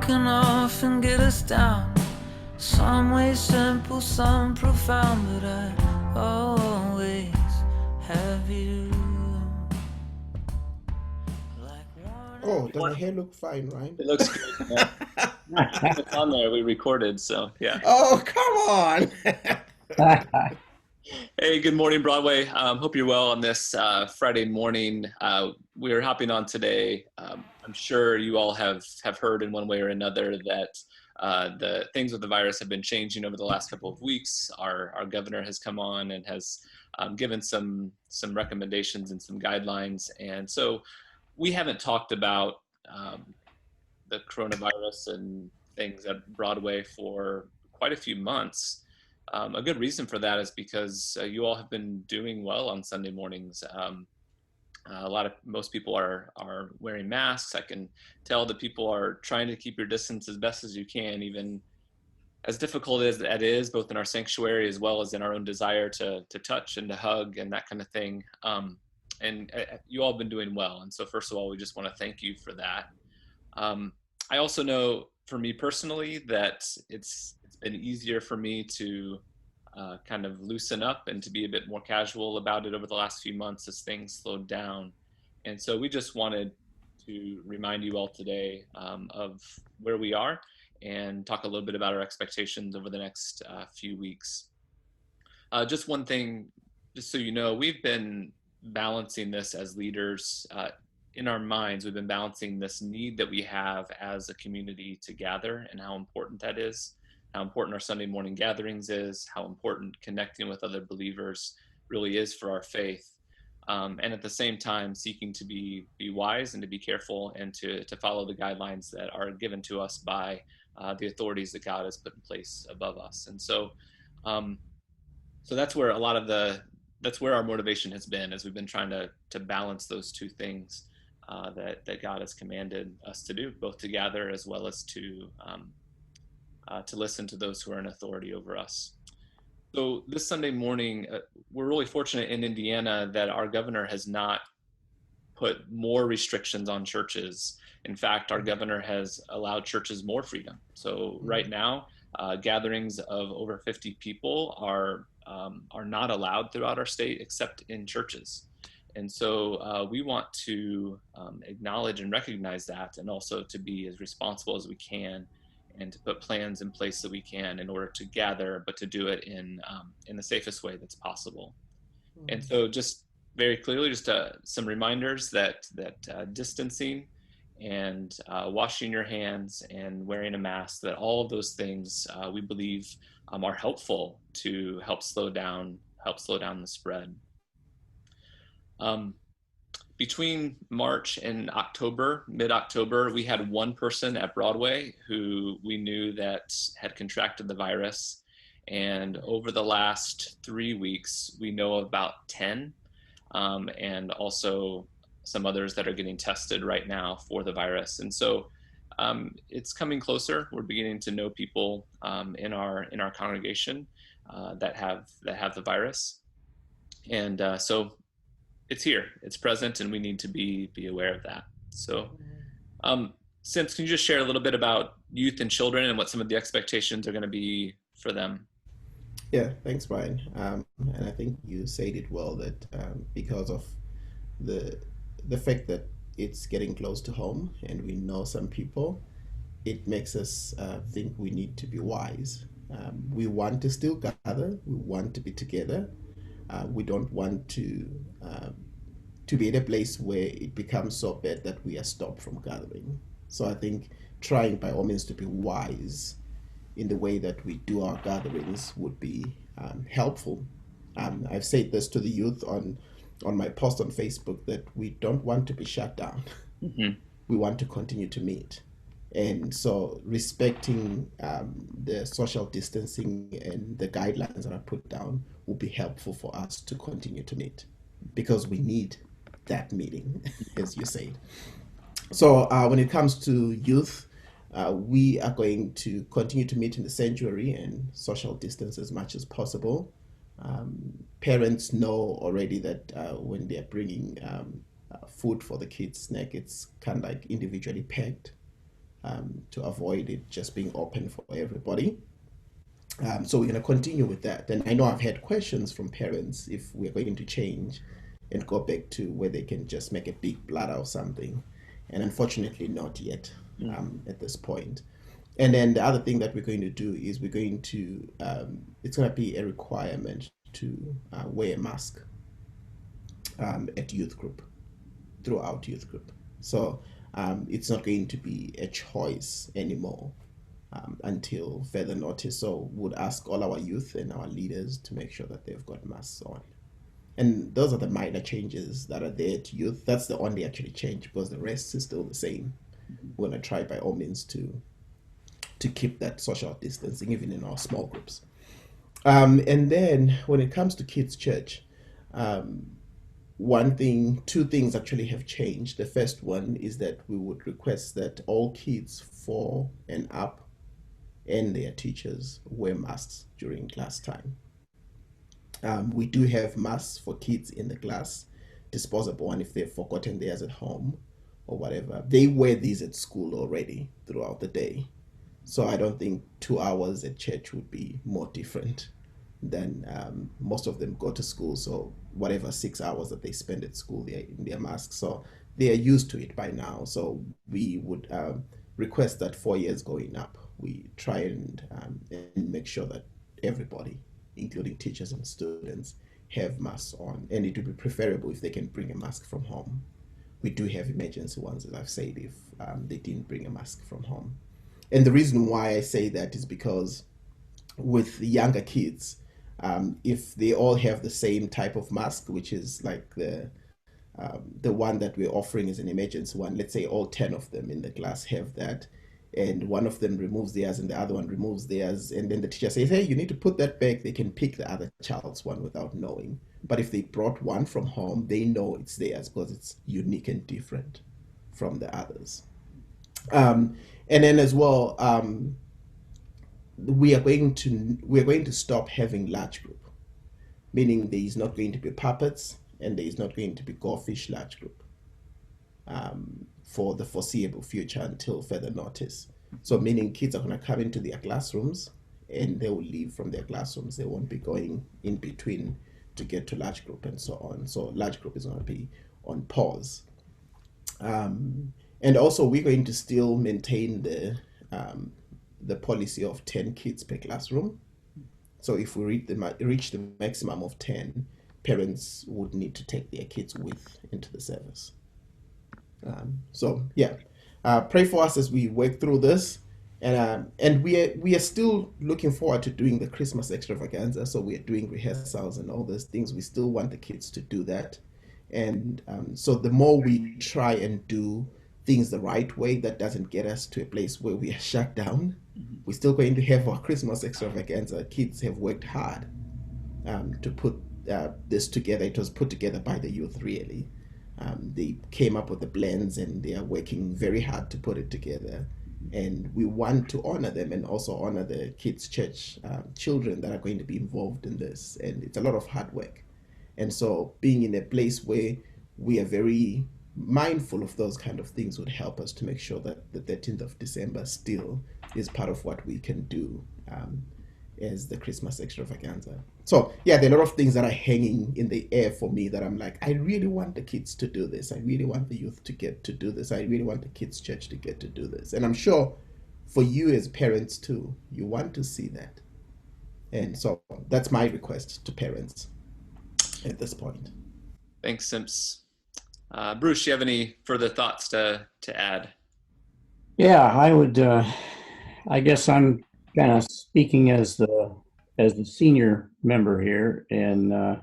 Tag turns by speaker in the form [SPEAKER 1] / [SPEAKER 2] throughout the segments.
[SPEAKER 1] can often get us down. Some ways simple, some profound, but I always have you.
[SPEAKER 2] Oh, does my hair look fine, Ryan?
[SPEAKER 3] It looks good. Yeah. It's on there. We recorded, so yeah.
[SPEAKER 2] Oh, come on.
[SPEAKER 3] Hey, good morning, Broadway. Hope you're well on this Friday morning. We're hopping on today. I'm sure you all have heard in one way or another that the things with the virus have been changing over the last couple of weeks. Our governor has come on and has given some recommendations and some guidelines, and so we haven't talked about um, the coronavirus and things at Broadway for quite a few months. A good reason for that is because you all have been doing well on Sunday mornings. Most people are wearing masks. I can tell that people are trying to keep your distance as best as you can, even as difficult as that is, both in our sanctuary as well as in our own desire to touch and to hug and that kind of thing. And you all have been doing well. And so, first of all, we just want to thank you for that. Um, I also know for me personally that it's been easier for me to kind of loosen up and to be a bit more casual about it over the last few months as things slowed down. And so we just wanted to remind you all today of where we are and talk a little bit about our expectations over the next few weeks. Just one thing, just so you know, we've been balancing this as leaders in our minds. We've been balancing this need that we have as a community to gather and how important that is, how important our Sunday morning gatherings is, how important connecting with other believers really is for our faith. And at the same time, seeking to be wise and to be careful and to follow the guidelines that are given to us by the authorities that God has put in place above us. And um, so that's where that's where our motivation has been, as we've been trying to balance those two things that God has commanded us to do, both to gather as well as to listen to those who are in authority over us. So this Sunday morning, we're really fortunate in Indiana that our governor has not put more restrictions on churches. In fact, our governor has allowed churches more freedom. So right now, gatherings of over 50 people are not allowed throughout our state except in churches. And so we want to acknowledge and recognize that, and also to be as responsible as we can, and to put plans in place that we can in order to gather, but to do it in the safest way that's possible. And so, just very clearly, just some reminders that distancing and washing your hands and wearing a mask, that all of those things we believe are helpful to help slow down the spread. Um, Between March and October, mid-October, we had one person at Broadway who we knew that had contracted the virus. And over the last 3 weeks, we know of about 10, and also some others that are getting tested right now for the virus. And so it's coming closer. We're beginning to know people in our congregation that have the virus. And so it's here, it's present, and we need to be aware of that. So, Sims, can you just share a little bit about youth and children and what some of the expectations are going to be for them?
[SPEAKER 2] Yeah, thanks, Brian. And I think you said it well that because of the the fact that it's getting close to home and we know some people, it makes us think we need to be wise. We want to still gather. We want to be together. We don't want to be in a place where it becomes so bad that we are stopped from gathering. So I think trying by all means to be wise in the way that we do our gatherings would be helpful. I've said this to the youth on my post on Facebook that we don't want to be shut down.
[SPEAKER 3] Mm-hmm.
[SPEAKER 2] We want to continue to meet. And so respecting the social distancing and the guidelines that are put down will be helpful for us to continue to meet because we need that meeting, as you said. So when it comes to youth, we are going to continue to meet in the sanctuary and social distance as much as possible. Parents know already that when they're bringing food for the kids' snack, it's kind of like individually packed to avoid it just being open for everybody. So we're going to continue with that. And I know I've had questions from parents if we're going to change and go back to where they can just make a big bladder or something. And unfortunately, not yet at this point. And then the other thing that we're going to do is we're going to, it's going to be a requirement to wear a mask at youth group, throughout youth group. So it's not going to be a choice anymore until further notice. So would ask all our youth and our leaders to make sure that they've got masks on. And those are the minor changes that are there to youth. That's the only actually change because the rest is still the same. We're going to try by all means to keep that social distancing even in our small groups. And then when it comes to kids' church, two things actually have changed. The first one is that we would request that all kids 4 and up and their teachers wear masks during class time. We do have masks for kids in the class, disposable one if they've forgotten theirs at home or whatever. They wear these at school already throughout the day. So I don't think 2 hours at church would be more different than most of them go to school. So whatever 6 hours that they spend at school, they're in their masks. So they are used to it by now. So we would request that 4 years going up, we try and make sure that everybody, including teachers and students, have masks on. And it would be preferable if they can bring a mask from home. We do have emergency ones, as I've said, if they didn't bring a mask from home. And the reason why I say that is because with the younger kids, if they all have the same type of mask, which is like the one that we're offering as an emergency one, let's say all 10 of them in the class have that, and one of them removes theirs and the other one removes theirs, and then the teacher says, hey, you need to put that back, they can pick the other child's one without knowing. But if they brought one from home, they know it's theirs because it's unique and different from the others. And then as well, we are going to stop having large group, meaning there is not going to be puppets and there is not going to be goldfish large group for the foreseeable future until further notice. So meaning kids are going to come into their classrooms and they will leave from their classrooms. They won't be going in between to get to large group and so on. So large group is going to be on pause. And also we're going to still maintain the policy of 10 kids per classroom. So if we reach the maximum of 10, parents would need to take their kids with into the service. So yeah, pray for us as we work through this, and we are still looking forward to doing the Christmas extravaganza. So we are doing rehearsals and all those things. We still want the kids to do that, and so the more we try and do things the right way, that doesn't get us to a place where we are shut down. We're still going to have our Christmas extravaganza. Kids have worked hard to put this together. It was put together by the youth, really. They came up with the blends and they are working very hard to put it together. And we want to honor them and also honor the kids' church children that are going to be involved in this. And it's a lot of hard work. And so being in a place where we are very mindful of those kind of things would help us to make sure that the 13th of December still is part of what we can do as the Christmas extravaganza. So yeah, there are a lot of things that are hanging in the air for me that I'm like, I really want the kids to do this. I really want the youth to get to do this. I really want the kids' church to get to do this. And I'm sure for you as parents too, you want to see that. And so that's my request to parents at this point.
[SPEAKER 3] Thanks, Simps. Bruce, you have any further thoughts to add?
[SPEAKER 4] Yeah, I would. I guess I'm kind of speaking as the senior member here, and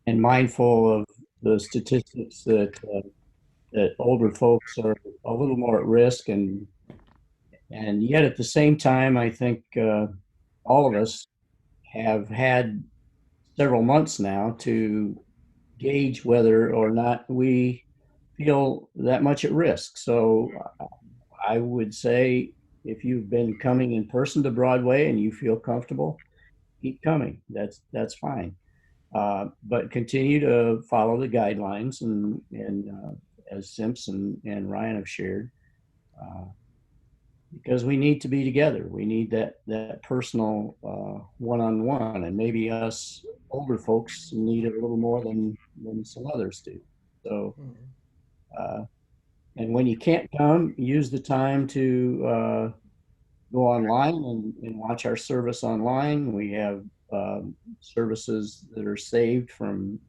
[SPEAKER 4] mindful of the statistics that older folks are a little more at risk, and yet at the same time, I think all of us have had several months now to gauge whether or not we feel that much at risk. So I would say if you've been coming in person to Broadway and you feel comfortable, keep coming. That's fine. But continue to follow the guidelines and as Simpson and Ryan have shared, because we need to be together. We need that personal one-on-one, and maybe us older folks need it a little more than some others do. So, and when you can't come, use the time to go online and watch our service online. We have services that are saved from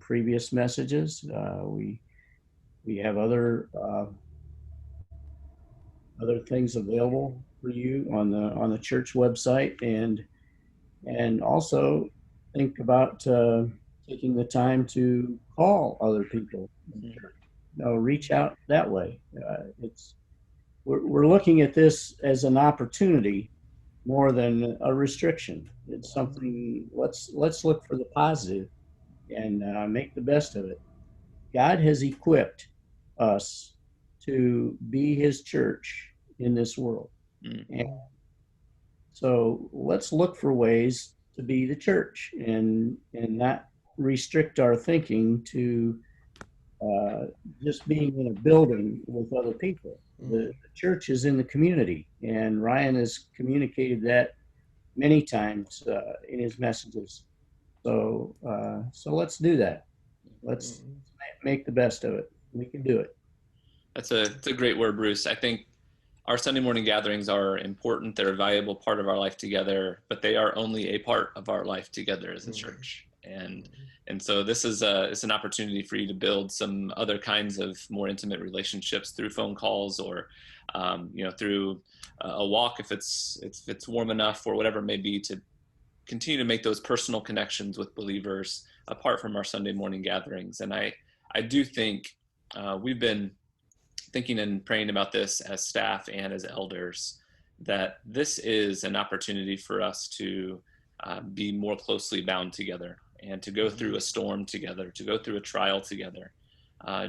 [SPEAKER 4] previous messages. We have other things available for you on the church website, and also think about taking the time to call other people in the church. Reach out that way. We're looking at this as an opportunity more than a restriction. It's something. Let's look for the positive and make the best of it. God has equipped us to be His church in this world, and so let's look for ways to be the church and not restrict our thinking to just being in a building with other people. The church is in the community, and Ryan has communicated that many times in his messages. So let's do that. Let's make the best of it. We can do it.
[SPEAKER 3] It's a great word, Bruce. I think our Sunday morning gatherings are important. They're a valuable part of our life together, but they are only a part of our life together as a church. And so this is it's an opportunity for you to build some other kinds of more intimate relationships through phone calls or through a walk if it's warm enough or whatever it may be, to continue to make those personal connections with believers apart from our Sunday morning gatherings. And I do think we've been thinking and praying about this as staff and as elders, that this is an opportunity for us to be more closely bound together and to go through a storm together, to go through a trial together.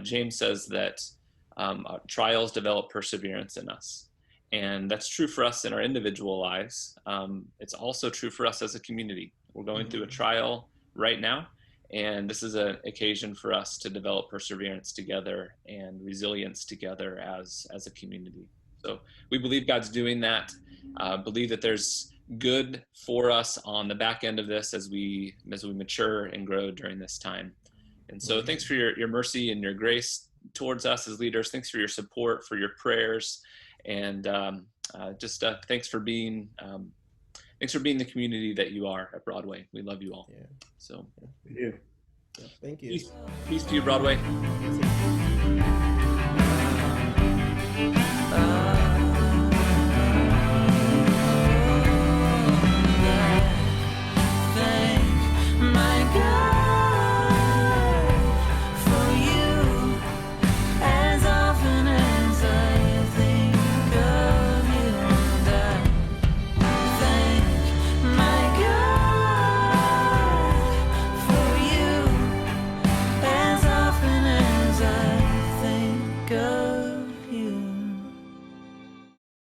[SPEAKER 3] James says that trials develop perseverance in us. And that's true for us in our individual lives. It's also true for us as a community. We're going through a trial right now, and this is an occasion for us to develop perseverance together and resilience together as a community. So we believe God's doing that. Believe that there's good for us on the back end of this as we mature and grow during this time. And so thanks for your mercy and your grace towards us as leaders. Thanks for your support, for your prayers, and thanks for being the community that you are at Broadway. We love you all.
[SPEAKER 2] Yeah.
[SPEAKER 3] So
[SPEAKER 4] We do.
[SPEAKER 2] Thank you.
[SPEAKER 3] Peace to you, Broadway.